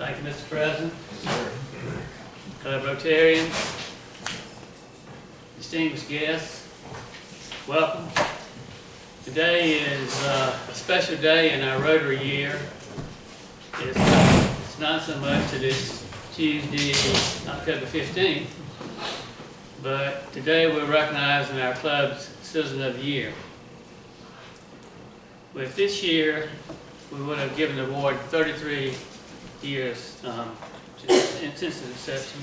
Thank you, Mr. President. Club Rotarians, distinguished guests, welcome. Today is a special day in our Rotary year. It's not so much that it's Tuesday, October 15th, but today we're recognizing our club's Citizen of the Year. With this year, we would have given the award 33 years since its inception.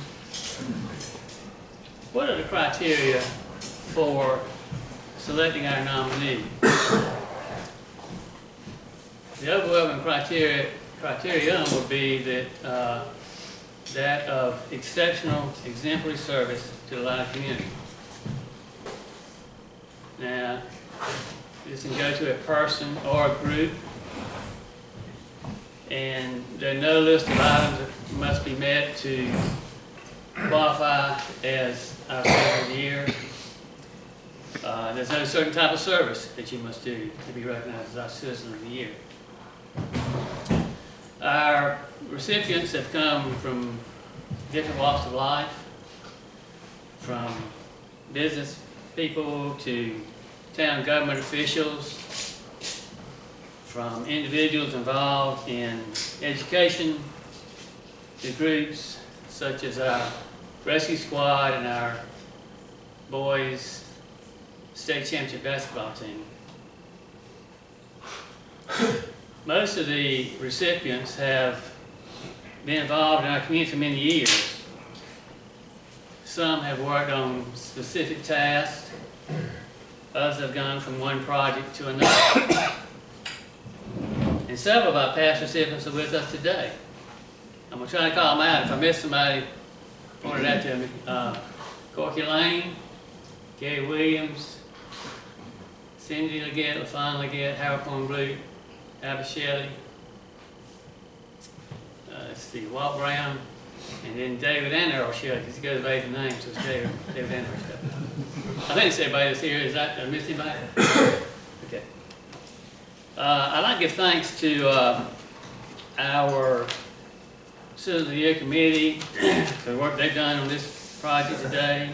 What are the criteria for selecting our nominee? The overwhelming criterion would be that of exceptional, exemplary service to the Latta community. Now, this can go to a person or a group, and there are no list of items that must be met to qualify as our Citizen of the Year. There's no certain type of service that you must do to be recognized as our Citizen of the Year. Our recipients have come from different walks of life, from business people to town government officials, from individuals involved in education to groups such as our rescue squad and our boys state championship basketball team. Most of the recipients have been involved in our community for many years. Some have worked on specific tasks. Others have gone from one project to another. And several of our past recipients are with us today. I'm going to try to call them out. If I miss somebody, point it out to me. Corky Lane, Gary Williams, Cindy Leggett, LaFawn Leggett, Howard Cornblue, Albert Shelley, let's see, Walt Brown, and then David and Earl Shelley, because he goes by his name, so it's David and Earl Shelley. I think it's everybody that's here. Is that, did I miss anybody? Okay. I'd like to give thanks to our Citizen of the Year committee for the work they've done on this project today.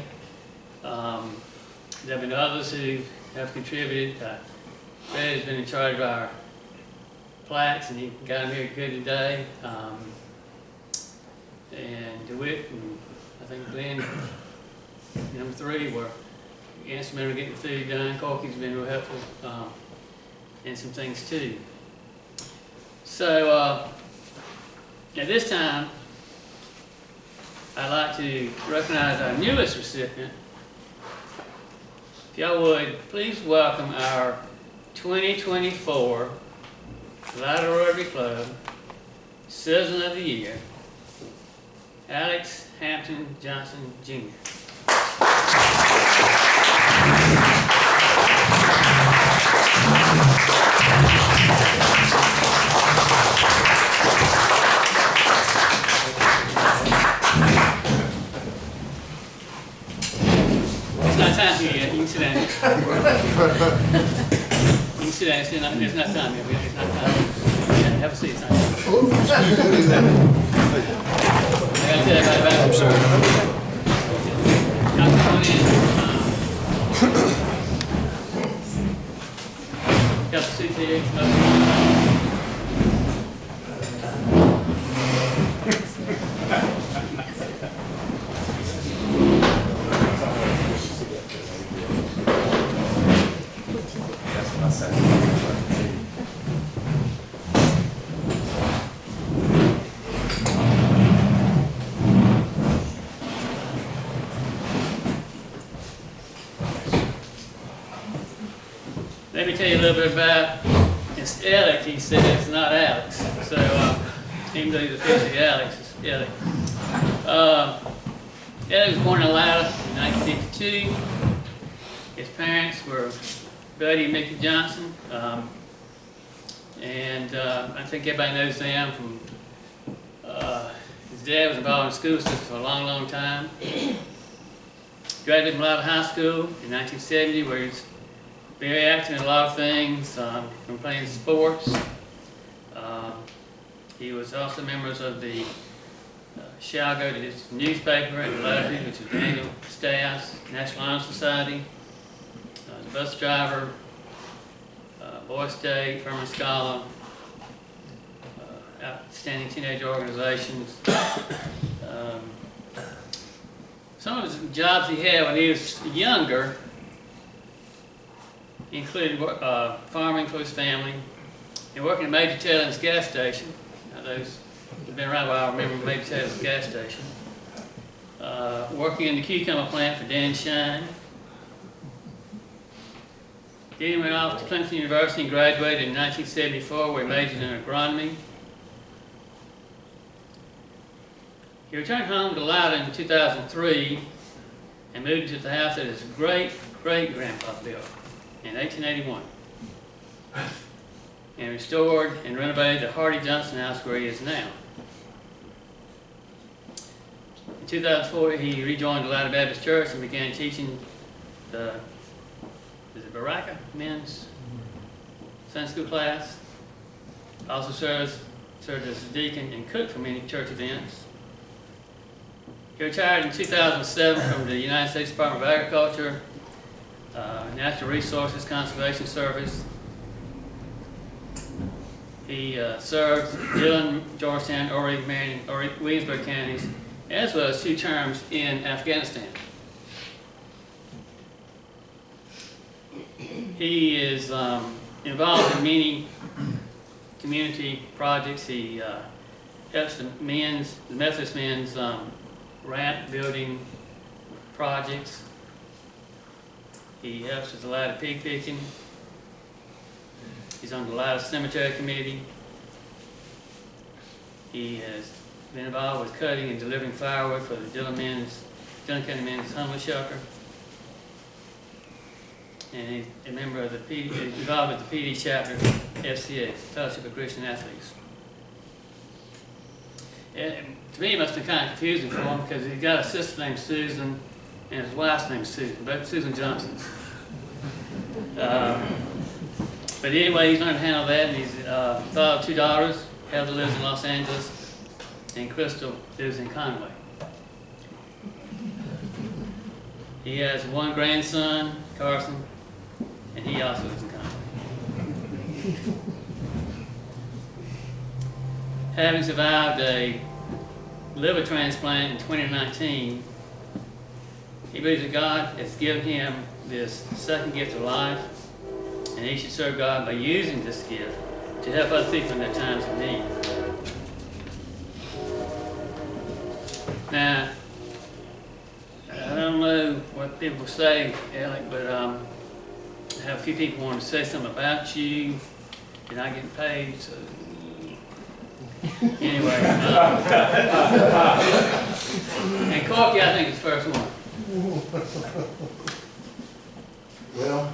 There have been others who have contributed. Fred has been in charge of our plaques, and he got them here good today. And DeWitt and I think Glenn, number 3, were instrumental in getting the food done. Corky's been real helpful in some things too. So at this time, I'd like to recognize our newest recipient. If y'all would, please welcome our 2024 Latta Rotary Club Citizen of the Year, Alex Hampton Johnson, Jr. It's not time here yet. You can sit down. You can sit down. It's not time yet. It's not time. Yeah, have a seat. Son. I gotta tell everybody about it. I'm sorry. Y'all come on in. Got the seats here. Let me tell you a little bit about, it's Alec, he said, it's not Alex. So, even though he's officially Alex, it's Alec. Alec was born in Latta in 1952. His parents were Buddy and Mickey Johnson. I think everybody knows them from, his dad was involved in the school system for a long, long time. Graduated from Latta High School in 1970, where he's very active in a lot of things, from playing sports, He was also members of the Shall Go to this newspaper and the Rotary, which is the annual staffs, National Honor Society, the bus driver, Boy State, Furman Scholar, outstanding teenage organizations. Some of the jobs he had when he was younger included farming for his family and working at Major Taylor's gas station. Now those who've been around a while remember Major Taylor's gas station. Working in the cucumber plant for Dan Shine. Then he went off to Clemson University and graduated in 1974, where he majored in agronomy. He returned home to Latta in 2003 and moved to the house that his great-great-grandpa built in 1881 and restored and renovated the Hardy Johnson house where he is now. In 2004, he rejoined the Latta Baptist Church and began teaching the Baraka men's Sunday school class. Also served as a deacon and cook for many church events. He retired in 2007 from the United States Department of Agriculture, Natural Resources Conservation Service. He served Dillon, Georgetown, Horry, Marion, Williamsburg counties, as well as 2 terms in Afghanistan. He is involved in many community projects. He helps the Methodist men's ramp building projects. He helps with the Latta pig picking. He's on the Latta Cemetery Committee. He has been involved with cutting and delivering firewood for the Dillon County Men's Homeless Shelter. And he's a member of the PD, involved with the PD chapter of FCA, Fellowship of Christian Athletes. And to me, it must have been kind of confusing for him because he's got a sister named Susan and his wife's named Susan, both Susan Johnsons. But anyway, he's learned to handle that, and he's father of 2 daughters. Heather lives in Los Angeles, and Crystal lives in Conway. He has 1 grandson, Carson, and he also lives in Conway. Having survived a liver transplant in 2019, he believes that God has given him this second gift of life, and he should serve God by using this gift to help other people in their times of need. Now, I don't know what people say, Alec, but I have a few people want to say something about you. You're not getting paid, so anyway. And Corky, I think, is the first one. Well,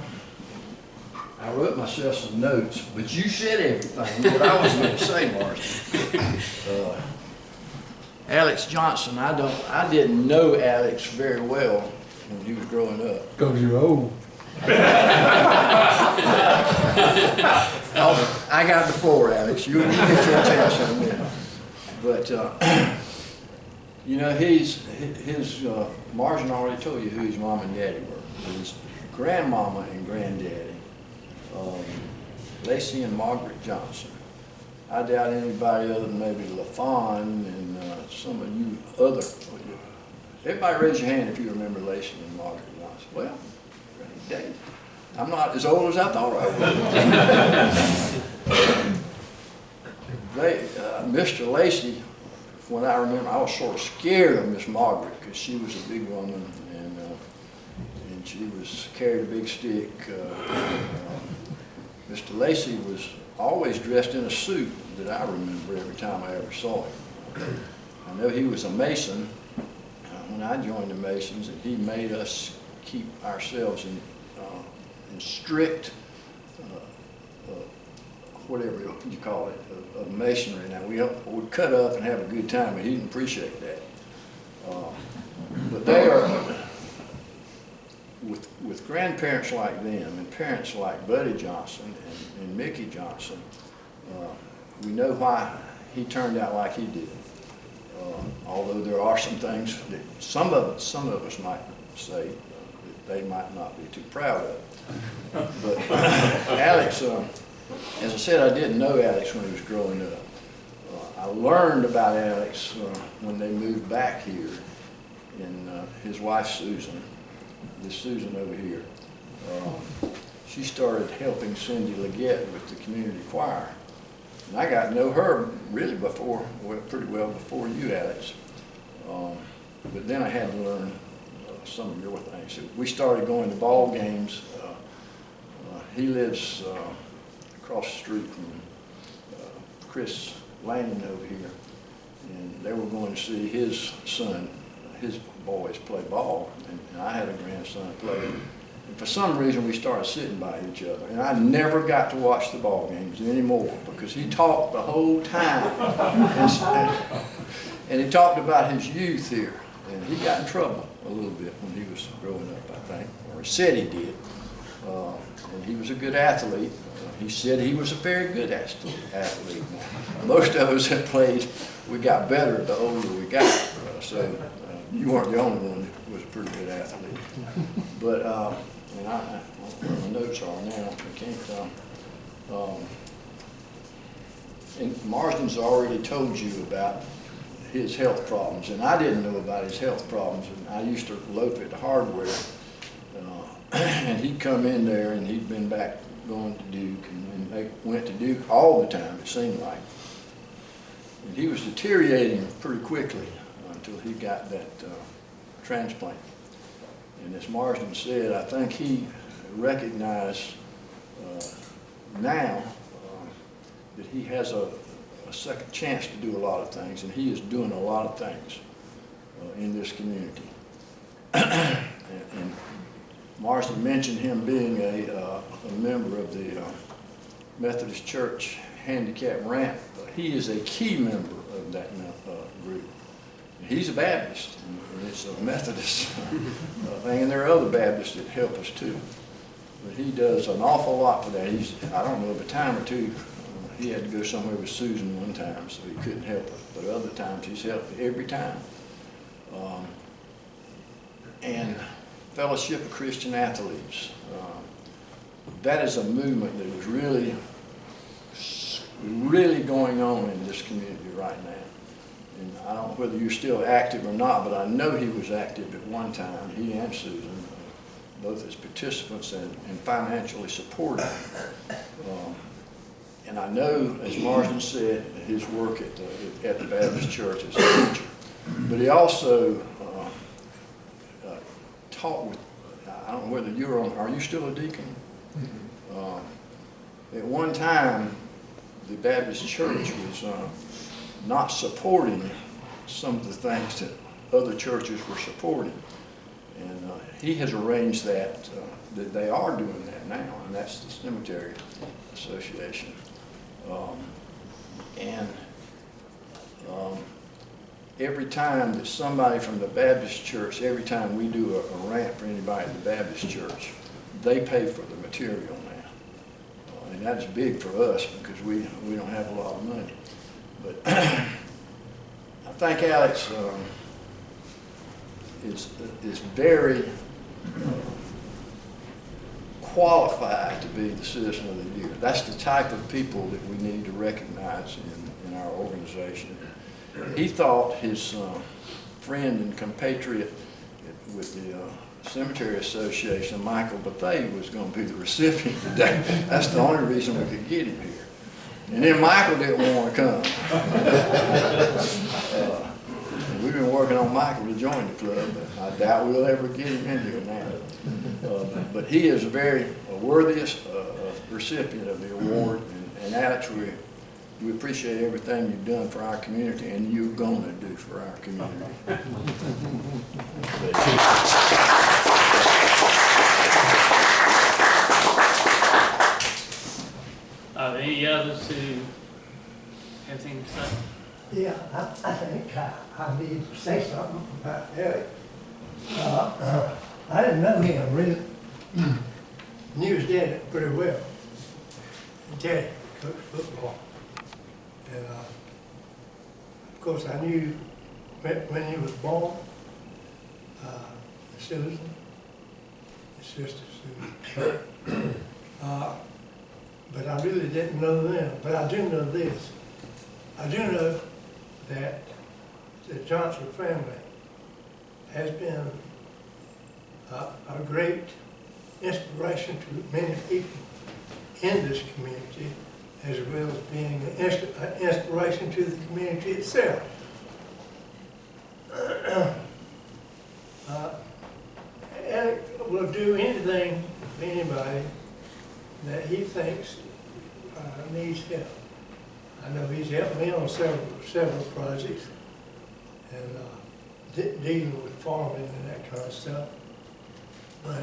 I wrote myself some notes, but you said everything that I was going to say, Marcy. Alex Johnson, I didn't know Alex very well when he was growing up. Because you're old. I got the floor, Alex. You get your chance on that. But you know, his Martin already told you who his mom and daddy were. His grandmama and granddaddy, Lacey and Margaret Johnson. I doubt anybody other than maybe LaFawn and some of you other. Everybody raise your hand if you remember Lacey and Margaret Johnson. Well, dang, I'm not as old as I thought I was. Mr. Lacey, when I remember, I was sort of scared of Miss Margaret because she was a big woman and she was carried a big stick. Mr. Lacey was always dressed in a suit that I remember every time I ever saw him. I know he was a Mason when I joined the Masons, and he made us keep ourselves in strict, whatever you call it, of masonry. Now we'd cut up and have a good time, but he didn't appreciate that. But they are, with grandparents like them and parents like Buddy Johnson and Mickey Johnson, we know why he turned out like he did. Although there are some things that some of us might say that they might not be too proud of. But Alex, as I said, I didn't know Alex when he was growing up. I learned about Alex when they moved back here, and his wife Susan, this Susan over here, she started helping Cindy Leggett with the community choir. And I got to know her really before, well, pretty well before you, Alex. But then I had to learn some of your things. So we started going to ball games. He lives across the street from Chris Lanning over here. And they were going to see his son, his boys play ball. And I had a grandson play. And for some reason, we started sitting by each other. And I never got to watch the ball games anymore because he talked the whole time. And he talked about his youth here. And he got in trouble a little bit when he was growing up, I think. Or he said he did. And he was a good athlete. He said he was a very good athlete. Most of us that played, we got better the older we got. So you weren't the only one that was a pretty good athlete. But and I where my notes are now. I can't. And Marsden's already told you about his health problems, and I didn't know about his health problems. And I used to loaf at the hardware, and he'd come in there, and he'd been back going to Duke, and they went to Duke all the time, it seemed like. And he was deteriorating pretty quickly until he got that transplant. And as Marsden said, I think he recognized now that he has a second chance to do a lot of things, and he is doing a lot of things in this community. And Marsden mentioned him being a member of the Methodist Church Handicap Ramp. He is a key member of that group. He's a Baptist, and it's a Methodist thing, and there are other Baptists that help us too. But he does an awful lot for that. I don't know, of a time or two, he had to go somewhere with Susan one time, so he couldn't help us. But other times, he's helped every time. And Fellowship of Christian Athletes. That is a movement that is really going on in this community right now. And I don't know whether you're still active or not, but I know he was active at one time, he and Susan, both as participants and financially supported. And I know, as Marsden said, his work at the Baptist Church as a teacher. But he also taught with, I don't know whether you're on, are you still a deacon? At one time, the Baptist Church was not supporting some of the things that other churches were supporting. And he has arranged that they are doing that now, and that's the Cemetery Association. Every time that somebody from the Baptist Church, every time we do a ramp for anybody at the Baptist Church, they pay for the material now. And that's big for us because we don't have a lot of money. But I think Alex is very qualified to be the Citizen of the Year. That's the type of people that we need to recognize in our organization. He thought his friend and compatriot with the Cemetery Association, Michael Bethea, was going to be the recipient today. That's the only reason we could get him here. And then Michael didn't want to come. We've been working on Michael to join the club, but I doubt we'll ever get him in here now. But he is a very worthy recipient of the award. And Alex, we appreciate everything you've done for our community and you're going to do for our community. Are there any others who have anything to say? Yeah, I think I need to say something about Eric. I didn't know him really. Knew his dad pretty well. Daddy coached football. And course, I knew when he was born, Susan, his sister Susan. But I really didn't know them. But I do know this. I do know that the Johnson family has been a great inspiration to many people in this community, as well as being an inspiration to the community itself. Eric will do anything for anybody that he thinks needs help. I know he's helped me on several projects and dealing with farming and that kind of stuff. But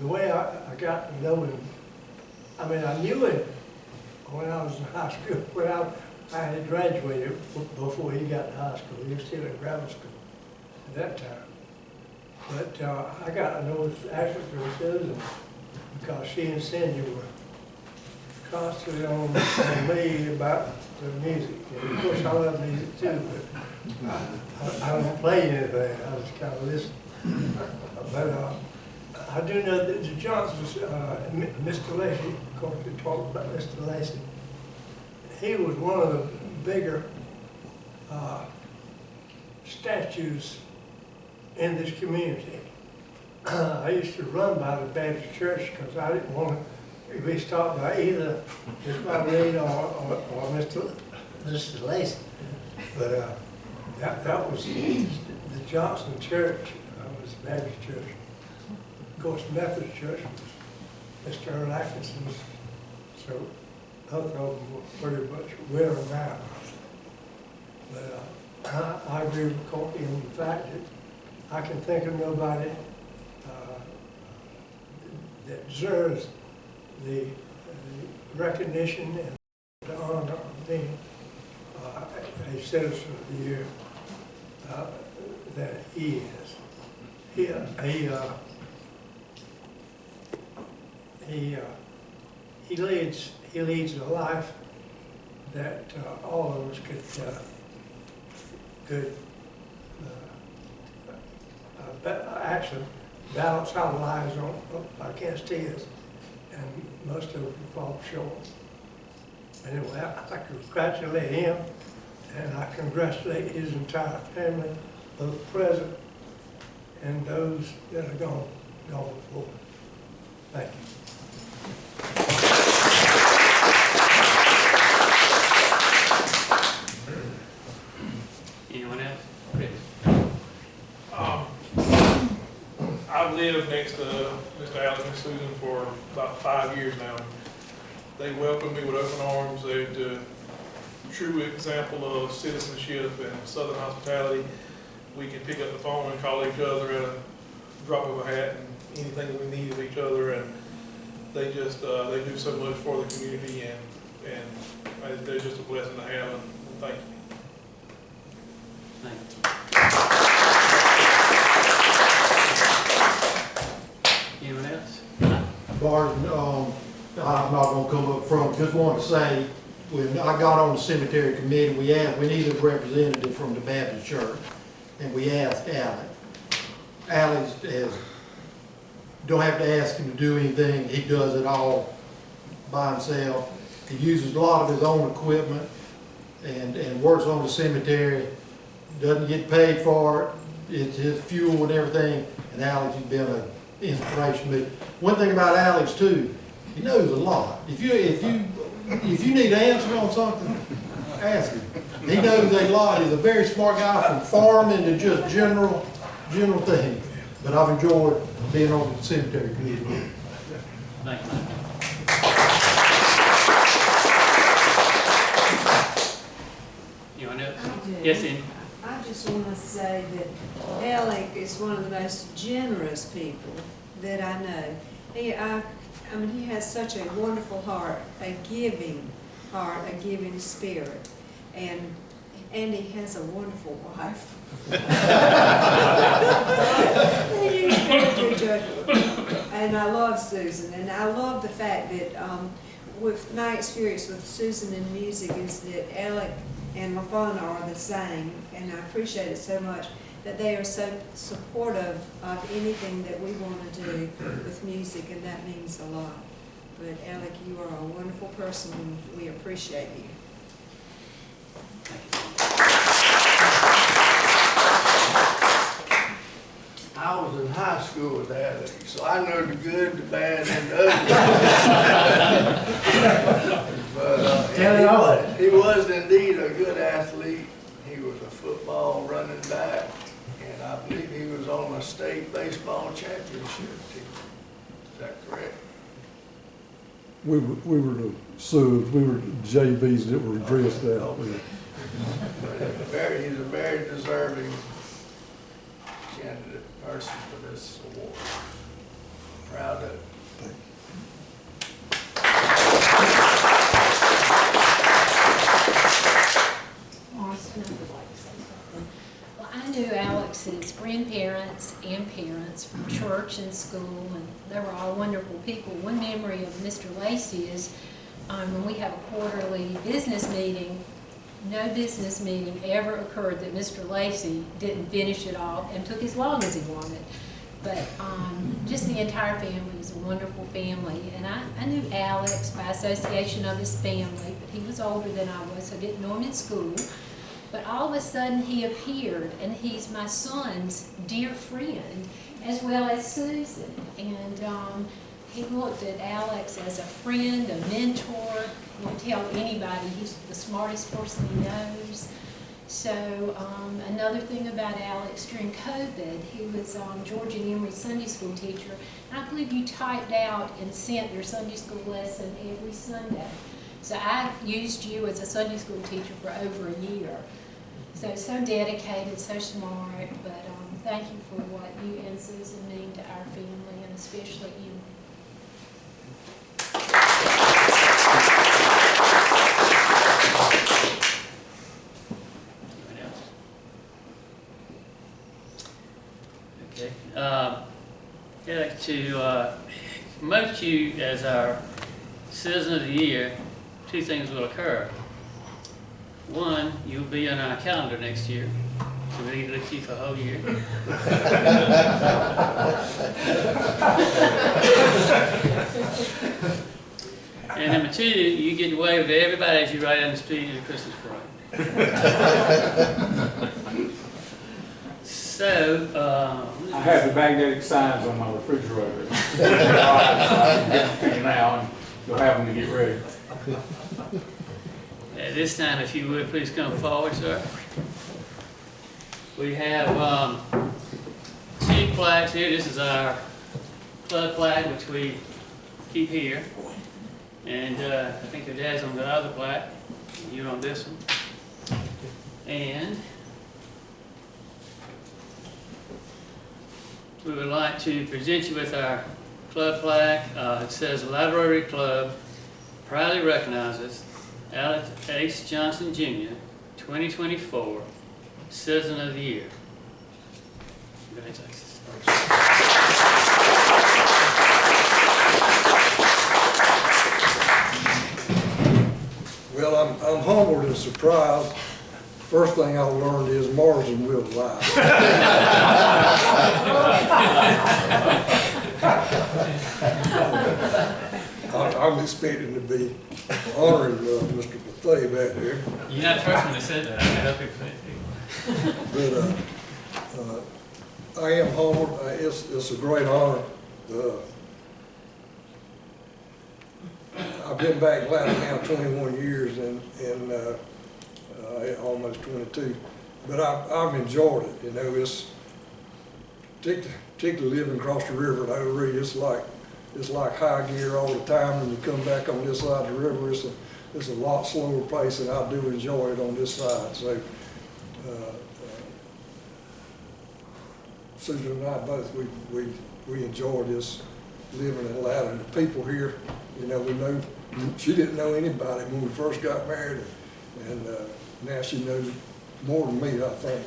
the way I got to know him, I mean, I knew him when I was in high school. When I had graduated before he got to high school. He was still in grammar school at that time. But I got to know his actually through Susan because she and Cindy were constantly on me about the music. And of course, I love music too, but I don't play anything. I just kind of listen. But I do know that the Johnsons, Mr. Lacey, of course, we talked about Mr. Lacey. He was one of the bigger statues in this community. I used to run by the Baptist church because I didn't want to be stopped by either Miss Marguerite or Mr. Lacey. But that was the Johnson church, was the Baptist church. Of course, Methodist church was Mr. Earl Atkinson's, so both of them were pretty much wearing out. But I agree with Courtney on the fact that I can think of nobody that deserves the recognition and the honor of being a citizen of the year that he is. He leads a life that all of us could actually balance our lives against his, and most of them fall short. Anyway, I congratulate him, and I congratulate his entire family, both present and those that are gone before. Thank you. Anyone else? I've lived next to Mr. Allen and Susan for about 5 years now. They welcomed me with open arms. They're the true example of citizenship and Southern hospitality. We can pick up the phone and call each other at a drop of a hat and anything we need of each other. And they just they do so much for the community, and they're just a blessing to have. And thank you. Thank you. Anyone else? Barton, I'm not gonna come up front, just want to say, when I got on the cemetery committee, we needed a representative from the Baptist church, and we asked Alec. Alec don't have to ask him to do anything, he does it all by himself. He uses a lot of his own equipment and works on the cemetery, doesn't get paid for it, it's his fuel and everything, and Alex has been an inspiration to me. One thing about Alex too, he knows a lot. If you need an answer on something, ask him. He knows a lot. He's a very smart guy, from farming to just general things. But I've enjoyed being on the cemetery committee. Thank you. Anyone else? I do. Yes, Amy. I just want to say that Alec is one of the most generous people that I know. He has such a wonderful heart, a giving heart, a giving spirit, and he has a wonderful wife. They use each other. And I love Susan, and I love the fact that with my experience with Susan in music is that Alec and LaFawn are the same, and I appreciate it so much that they are so supportive of anything that we want to do with music, and that means a lot. But Alec, you are a wonderful person, and we appreciate you. I was in high school with Alex, so I know the good, the bad, and the ugly. But Tell me all of it. he was indeed a good athlete. He was a football running back, and I believe he was on a state baseball championship team. Is that correct? We were the subs, we were JVs that were dressed out. But he's a very deserving candidate person for this award. Proud of it. Well, I knew Alex's grandparents and parents from church and school, and they were all wonderful people. One memory of Mr. Lacey is when we have a quarterly business meeting, no business meeting ever occurred that Mr. Lacey didn't finish it off and took as long as he wanted. But just the entire family was a wonderful family. And I knew Alex by association of his family, but he was older than I was, so I didn't know him in school. But all of a sudden he appeared, and he's my son's dear friend, as well as Susan. And he looked at Alex as a friend, a mentor. Won't tell anybody he's the smartest person he knows. So another thing about Alex, during COVID, he was George and Emory Sunday school teacher. And I believe you typed out and sent your Sunday school lesson every Sunday. So I used you as a Sunday school teacher for over a year. So dedicated, so smart, but thank you for what you and Susan mean to our family, and especially you. Okay. I'd like to promote you as our Citizen of the Year. Two things will occur. One, you'll be on our calendar next year. So we need to look at you for a whole year. And number two, you get to wave to everybody as you ride down the street in the Christmas parade. So, I have the magnetic signs on my refrigerator. I can get them to you now, and you'll have them to get ready. at this time, if you would, please come forward, sir. We have two plaques here. This is our club plaque, which we keep here. And I think the dad's on the other plaque. You're on this one. And we would like to present you with our club plaque. It says, Latta Rotary Club proudly recognizes Alex H. Johnson, Jr., 2024 Citizen of the Year. Congratulations. Well, I'm humbled and surprised. First thing I learned is Marsden will lie. I'm expecting to be honoring Mr. Bethea back there. You're not the first one that said that. I know people. But I am humbled. It's a great honor. I've been back in Latta now 21 years and almost 22. But I've enjoyed it. You know, it's particularly living across the river in Rotary. It's like high gear all the time. When you come back on this side of the river, it's a lot slower pace, and I do enjoy it on this side. So Susan and I both, we enjoy this living in Latta. And the people here, you know, we know she didn't know anybody when we first got married, and now she knows more than me, I think.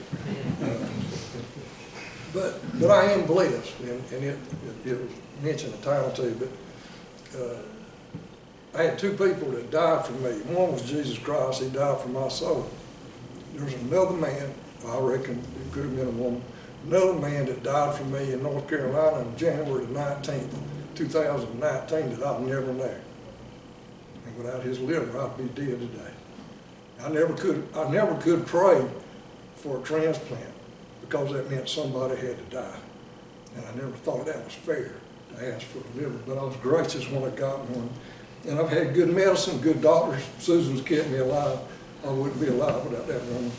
But I am blessed, and it was mentioned a time or two, but I had two people that died for me. One was Jesus Christ, he died for my soul. There's another man, I reckon it could have been a woman, another man that died for me in North Carolina on January the 19th, 2019 that I've never known. And without his liver, I'd be dead today. I never could pray for a transplant because that meant somebody had to die. And I never thought that was fair to ask for a liver, but I was gracious when I got one. And I've had good medicine, good doctors. Susan's kept me alive. I wouldn't be alive without that woman.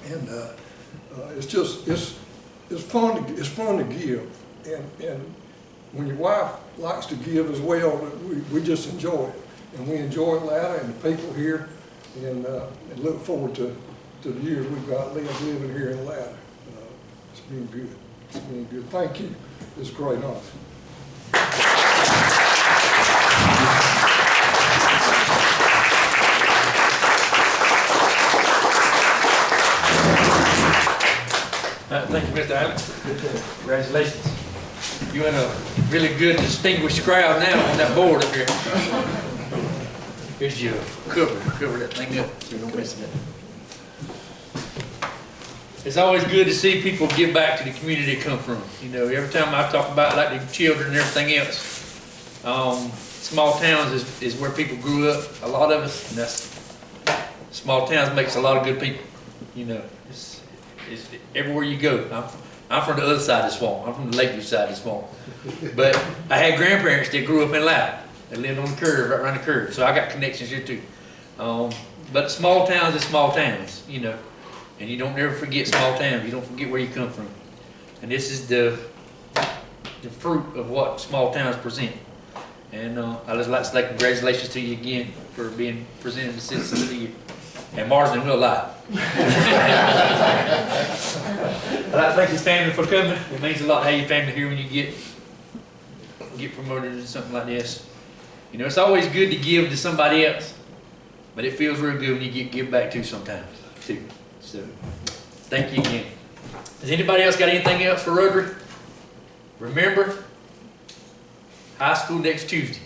And it's fun to give. And when your wife likes to give as well, we just enjoy it. And we enjoy Latta and the people here, and look forward to the years we've got living here in Latta. It's been good. It's been good. Thank you. It's a great honor. Thank you, Mr. Alex. Congratulations. You're in a really good, distinguished crowd now on that board up here. Here's your cover that thing up so you don't miss it. It's always good to see people give back to the community they come from. You know, every time I talk about like the children and everything else, small towns is where people grew up, a lot of us, and that's, small towns makes a lot of good people. You know, it's everywhere you go. I'm from the other side of the swamp. I'm from the Lakeview side of the swamp. But I had grandparents that grew up in Latta. They lived on the curve, right around the curve. So I got connections here too. But small towns are small towns, you know. And you don't never forget small towns. You don't forget where you come from. And this is the fruit of what small towns present. And I'd just like to say congratulations to you again for being presented the Citizen of the Year. And Marsden will lie. I'd like to thank your family for coming. It means a lot to have your family here when you get promoted or something like this. You know, it's always good to give to somebody else, but it feels real good when you give back to sometimes too. So, thank you again. Has anybody else got anything else for Rotary? Remember, high school next Tuesday.